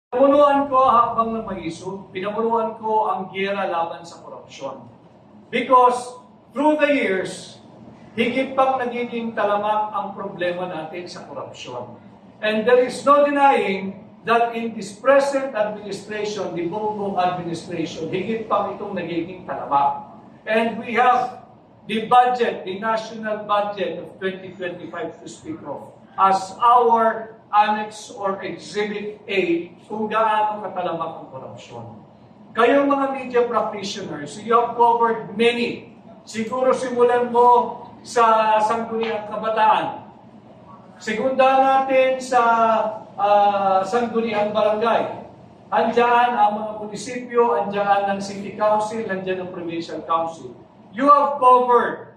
Pinamunuan ko hakbang ng maisog, pinamunuan ko ang giyera laban sa korupsyon. Because through the years, higit pang nagiging talamak ang problema natin sa korupsyon. And there is no denying that in this present administration, the Bongbong administration, higit pang itong nagiging talamak. And we have the budget, the national budget of 2025 to speak of, as our Annex or Exhibit A kung gaano katalamak ang korupsyon. Kayong mga media practitioners, you have covered many. Siguro simulan mo sa Sangguniang Kabataan. Segunda natin sa Sangguniang Barangay. Andiyan ang mga munisipyo, andiyan ang City Council, andiyan ang Provincial Council. You have covered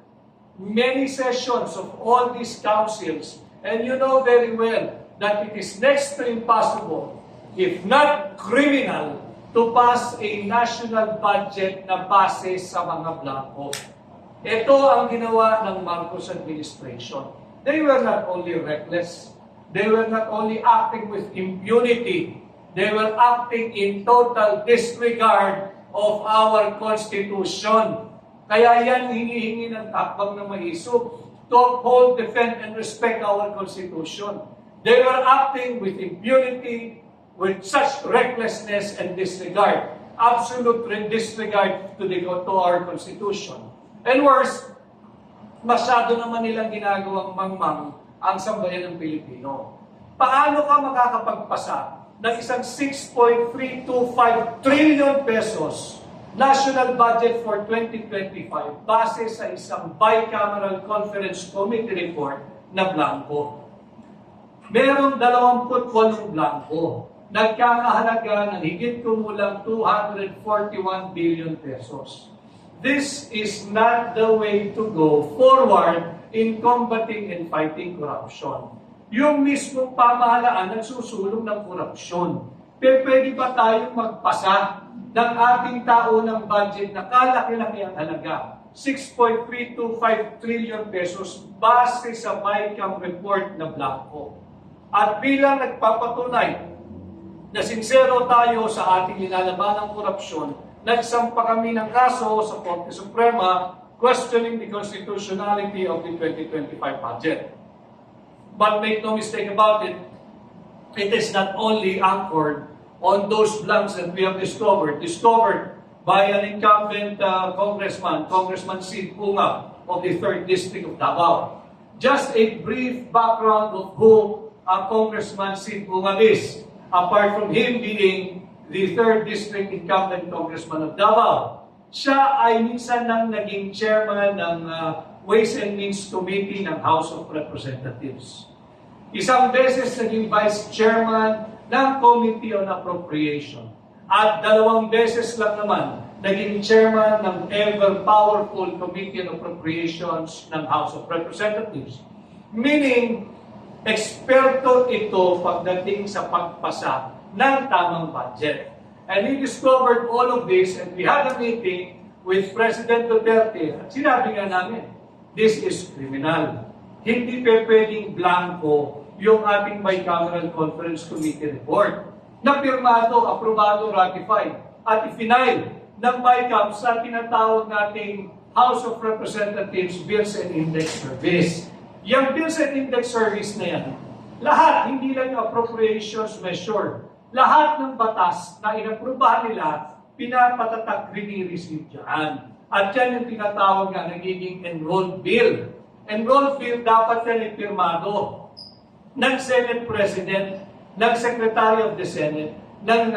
many sessions of all these councils, and you know very well that it is next to impossible, if not criminal, to pass a national budget na base sa mga blanco. Ito ang ginawa ng Marcos administration. They were not only reckless, they were not only acting with impunity, they were acting in total disregard of our Constitution. Kaya yan hinihingi ng takbang na maisog to uphold, defend, and respect our Constitution. They were acting with impunity, with such recklessness and disregard, absolute disregard to our Constitution. And worse, masyado naman nilang ginagawang mangmang ang sambayan ng Pilipino. Paano ka makakapagpasa ng isang 6.325 trillion pesos national budget for 2025 base sa isang bicameral conference committee report na blanco? Merong 28 blanco. Nagkakahalaga ng higit kumulang 241 billion pesos. This is not the way to go forward in combating and fighting corruption. Yung mismong pamahalaan nagsusulong ng korupsyon. Pwede ba tayong magpasa ng ating taunang budget na kalaki-laki ang halaga? 6.325 trillion pesos base sa BICAM report na blanco. At bilang nagpapatunay na sincero tayo sa ating nilalaban ng korupsyon, nagsampa kami ng kaso sa Korte Suprema questioning the constitutionality of the 2025 budget. But make no mistake about it, it is not only anchored on those blanks that we have discovered by an incumbent Congressman Sid Punga of the 3rd District of Davao. Just a brief background of who Congressman Sid Punga is, apart from him being the 3rd District incumbent Congressman of Davao. Siya ay minsan nang naging chairman ng Ways and Means Committee ng House of Representatives. Isang beses naging vice chairman ng Committee on Appropriation. At 2 beses lang naman naging chairman ng ever-powerful Committee on Appropriations ng House of Representatives. Meaning, eksperto ito pagdating sa pagpasa ng tamang budget. And he discovered all of this, and we had a meeting with President Duterte. At sinabi nga namin, this is criminal. Hindi pwedeng blanco yung ating bicameral conference committee report. Napirmado, aprobado, ratified, at ifinail ng BICAM sa tinatawag nating House of Representatives Bills and Index Service. Yung Bills and Index Service na yan, lahat, hindi lang yung appropriations measure, lahat ng batas na inaprubahan nila, pinapatatak, rini-receive dyan. At yan yung tinatawag na nagiging enrolled bill. Enrolled bill dapat yan ipirmado ng Senate President, ng Secretary of the Senate, ng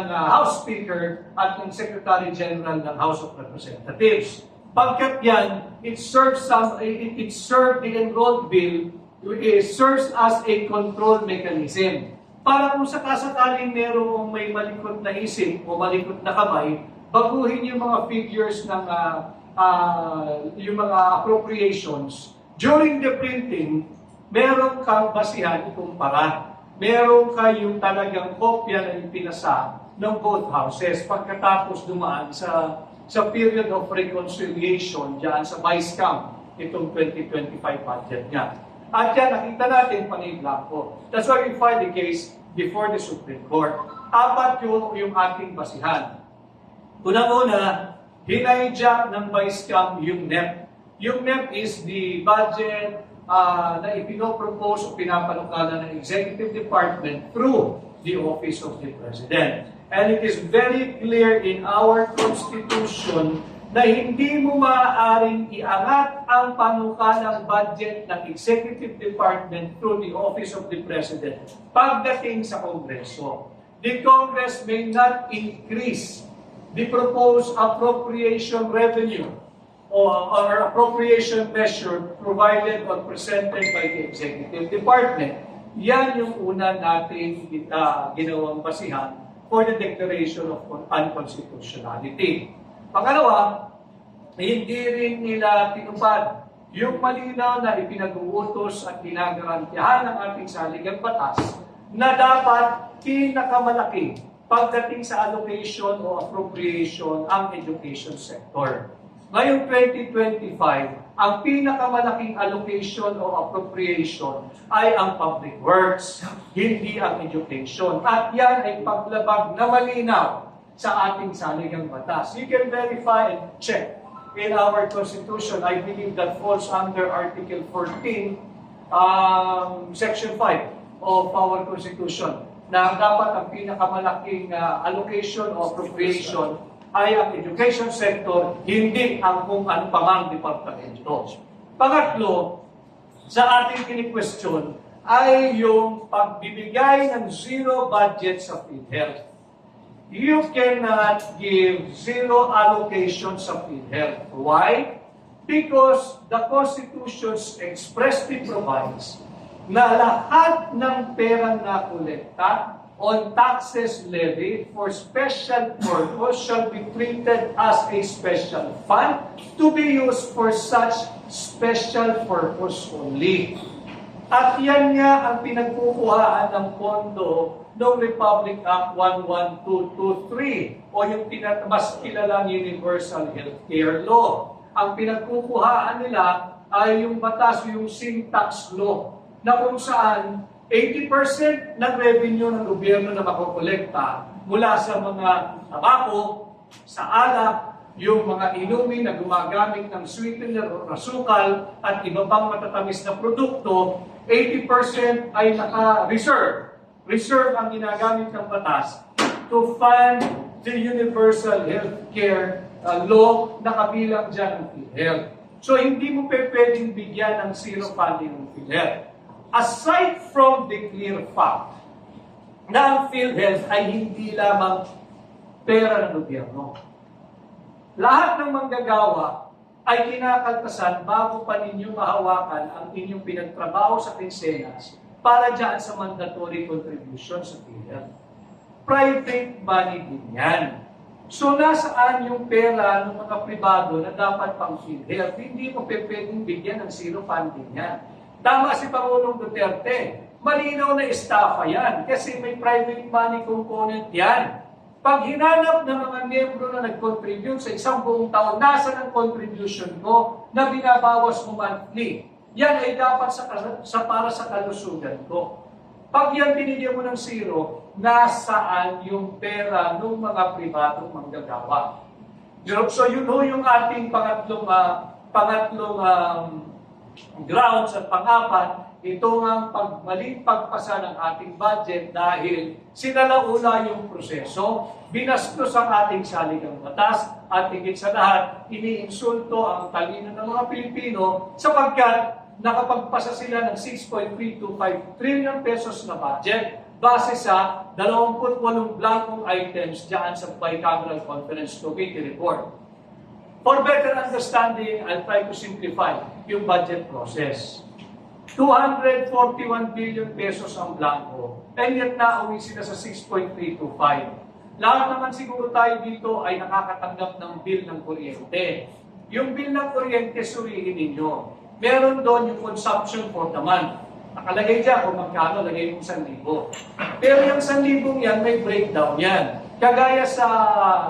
House Speaker, at ng Secretary General ng House of Representatives. Pagkat yan, it serves the enrolled bill, it serves as a control mechanism. Para kung sakasakaling merong may malikot na isip o malikot na kamay, baguhin yung mga figures ng yung mga appropriations. During the printing, meron kang basihan ikumpara. Meron kayong talagang kopya na ipinasa ng both houses pagkatapos dumaan sa period of reconciliation dyan sa BICAM itong 2025 budget niya. At yan, nakita natin panay blanco. That's why we filed the case before the Supreme Court. Apat yung ating basihan. Unang-una, hinayjack ng Vice Cam yung NEP. Yung NEP is the budget na ipinopropose o pinapalukala ng Executive Department through the Office of the President. And it is very clear in our Constitution na hindi mo maaaring iangat ang panukalang budget ng Executive Department through the Office of the President pagdating sa Kongreso. The Congress may not increase the proposed appropriation revenue or appropriation measure provided or presented by the Executive Department. Yan yung una nating ginawang basihan for the declaration of unconstitutionality. Pangalawa, hindi rin nila tinupad yung malinaw na ipinag-uutos at ginagarantiyahan ng ating saligang batas na dapat pinakamalaki pagdating sa allocation o appropriation ang education sector. Ngayong 2025, ang pinakamalaking allocation o appropriation ay ang public works, hindi ang education. At yan ay paglabag na malinaw sa ating saligang batas. You can verify and check in our Constitution. I believe that falls under Article 14, Section 5 of our Constitution, na dapat ang pinakamalaking allocation o appropriation ay ang education sector, hindi ang kung ano pa mang departamento. Pangatlo, sa ating kini-question ay yung pagbibigay ng zero budget sa PhilHealth. You cannot give zero allocation sa PhilHealth. Why? Because the Constitution expressly provides na lahat ng perang na kolekta on taxes levied for special purpose shall be treated as a special fund to be used for such special purpose only. At yan nga ang pinagkukuhaan ng pondo ng Republic Act 11223 o yung mas kilalang Universal Healthcare Law. Ang pinagkukuhaan nila ay yung batas, yung sin tax law, na kung saan 80% ng revenue ng gobyerno na makokolekta mula sa mga tabako, sa alak, yung mga inumin na gumagamit ng sweetener o rasukal at iba pang matatamis na produkto, 80% ay naka-reserve. Reserve ang ginagamit ng batas to fund the universal healthcare law na kabilang dyan ng PhilHealth. So hindi mo pwedeng bigyan ng zero funding ng PhilHealth. Aside from the clear fact na ang PhilHealth ay hindi lamang pera ng gobyerno. Lahat ng manggagawa ay kinakaltasan bago pa ninyo mahawakan ang inyong pinagtrabaho sa kinsenas para dyan sa mandatory contribution sa PhilHealth. Private money din yan. So nasaan yung pera ng mga pribado na dapat pang PhilHealth? Hindi mo pwedeng bigyan ng zero funding yan. Tama si Pangulong Duterte. Malinaw na estafa yan kasi may private money component yan. Pag hinanap ng mga miyembro na nag-contribute sa isang buong taon, nasa ng contribution ko na binabawas mo monthly. Yan ay dapat para sa kalusugan ko. Pag yan binigyan mo ng zero, nasaan yung pera ng mga pribadong manggagawa? So yun ho yung ating pangatlong grounds at pangapat, ito ang maling pagpasa ng ating budget dahil sinalauna yung proseso, binastos ang ating saligang batas, at higit sa lahat, iniinsulto ang talino ng mga Pilipino sapagkat nakapagpasa sila ng 6.325 trillion pesos na budget base sa 28 blankong items dyan sa Bicameral Conference Committee report. For better understanding, I'll try to simplify yung budget process. 241 billion pesos ang blanco, and yet nauwi sila sa 6.325. Lahat naman siguro tayo dito ay nakakatanggap ng bill ng kuryente. Yung bill ng kuryente, suriin ninyo. Meron doon yung consumption for the month. Nakalagay dyan kung magkano, lagay mo 1,000. Pero yung 1,000 yan, may breakdown yan. Kagaya sa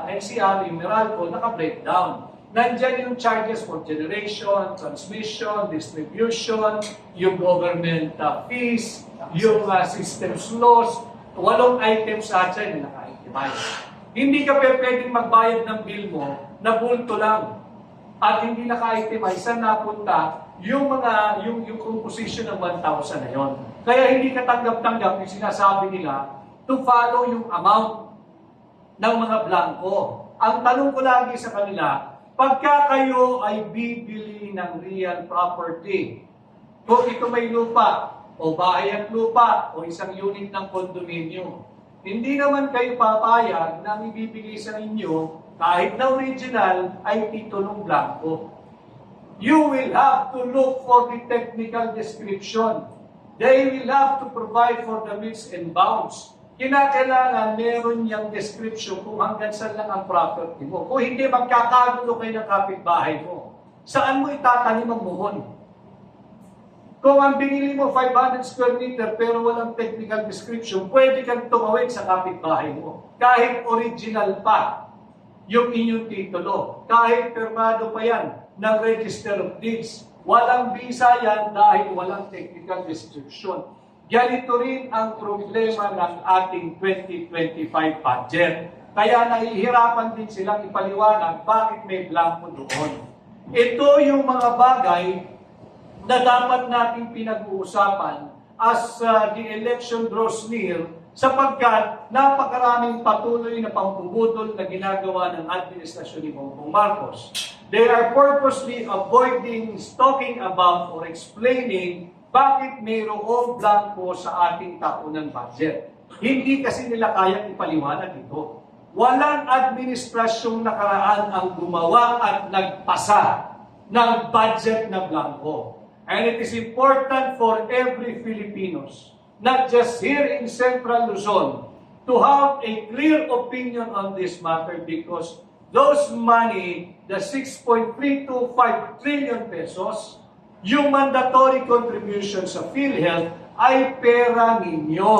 NCR, yung Meralco, naka-breakdown. Nandyan yung charges for generation, transmission, distribution, yung government fees, yung systems loss. 8 items sa dyan na naka-itemize. Hindi ka pwedeng magbayad ng bill mo na bulto lang at hindi naka-itemize saan napunta yung composition ng 1,000 na yon. Kaya hindi ka tanggap-tanggap yung sinasabi nila to follow yung amount ng mga blanco. Ang tanong ko lagi sa kanila, pagka kayo ay bibili ng real property, kung ito may lupa, o bahay at lupa, o isang unit ng kondominium, hindi naman kayo papayag na ibibigay sa inyo, kahit na original, ay titulong blanco. You will have to look for the technical description. They will have to provide for the meets and bounds. Kinakailangan meron niyang description kung hanggang saan lang ang property mo. Kung hindi, magkakagulo kayo ng kapitbahay mo. Saan mo itatanim ang muhon? Kung ang binili mo 500 square meter pero walang technical description, pwede kang tumawid sa kapitbahay mo. Kahit original pa yung inyong titulo. Kahit permado pa yan ng Register of Deeds. Walang visa yan dahil walang technical description. Ganito rin ang problema ng ating 2025 budget. Kaya nahihirapan din silang ipaliwanag bakit may blanco doon. Ito yung mga bagay na dapat nating pinag-uusapan as the election draws near sapagkat napakaraming patuloy na pambubudol na ginagawa ng administrasyon ni Bongbong Marcos. They are purposely avoiding talking about or explaining bakit mayroong blanco sa ating taunang budget. Hindi kasi nila kayang ipaliwanag ito. Walang administrasyong nakaraan ang gumawa at nagpasa ng budget na blanco. And it is important for every Filipinos, not just here in Central Luzon, to have a clear opinion on this matter because those money, the 6.325 trillion pesos, yung mandatory contribution sa PhilHealth ay pera ninyo.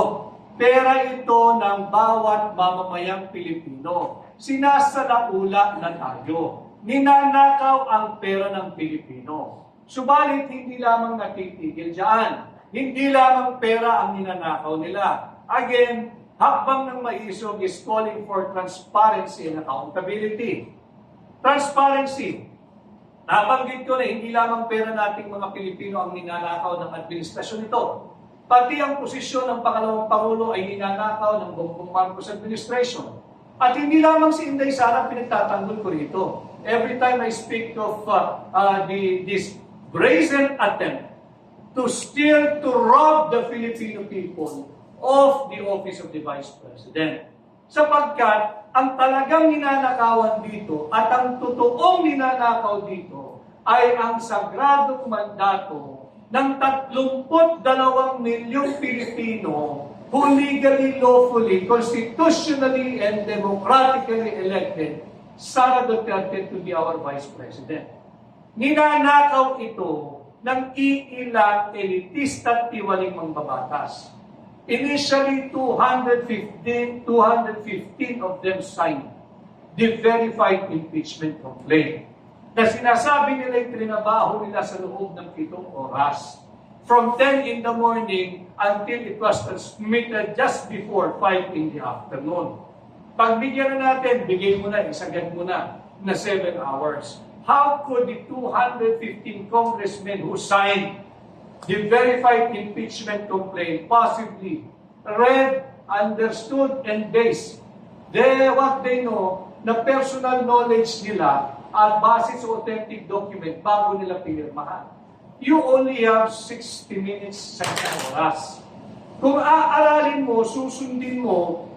Pera ito ng bawat mamamayang Pilipino. Sinasalaula na tayo. Ninanakaw ang pera ng Pilipino. Subalit hindi lamang natitigil dyan. Hindi lamang pera ang ninanakaw nila. Again, hakbang ng maisog is calling for transparency and accountability. Transparency. Nabanggit ko na hindi lamang pera nating mga Pilipino ang ninanakaw ng administrasyon ito. Pati ang posisyon ng pangalawang Pangulo ay ninanakaw ng Bongbong Marcos administration. At hindi lamang si Inday Sara pinagtatanggol ko rito. Every time I speak of this brazen attempt to steal, to rob the Filipino people of the office of the Vice President. Sapagkat ang talagang ninanakawan dito at ang totoong ninanakaw dito ay ang sagradong mandato ng 32 milyong Pilipino who legally, lawfully, constitutionally, and democratically elected Sara Duterte to be our Vice President. Ninanakaw ito ng iilang elitista at tiwaling mambabatas. Initially, 215 of them signed the verified impeachment complaint na sinasabi nila yung trinabaho nila sa loob ng 7 oras. From 10 in the morning until it was transmitted just before 5 in the afternoon. Pagbigyan na natin, bigay mo na, isagad mo na 7 hours. How could the 215 congressmen who signed the verified impeachment complaint possibly read, understood, and based what they know na personal knowledge nila at base sa authentic document bago nila pinirmahan? You only have 60 minutes sa isang oras. Kung aaralin mo, susundin mo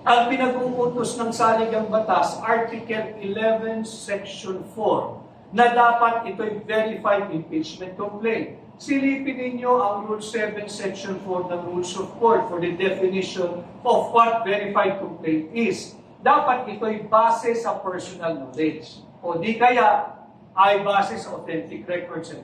ang pinag-uutos ng saligang batas, Article 11, Section 4, na dapat ito'y verified impeachment complaint. Silipin ninyo ang Rule 7, Section 4 ng Rules of Court for the definition of what verified complaint is. Dapat ito'y base sa personal knowledge. O di kaya ay base sa authentic records and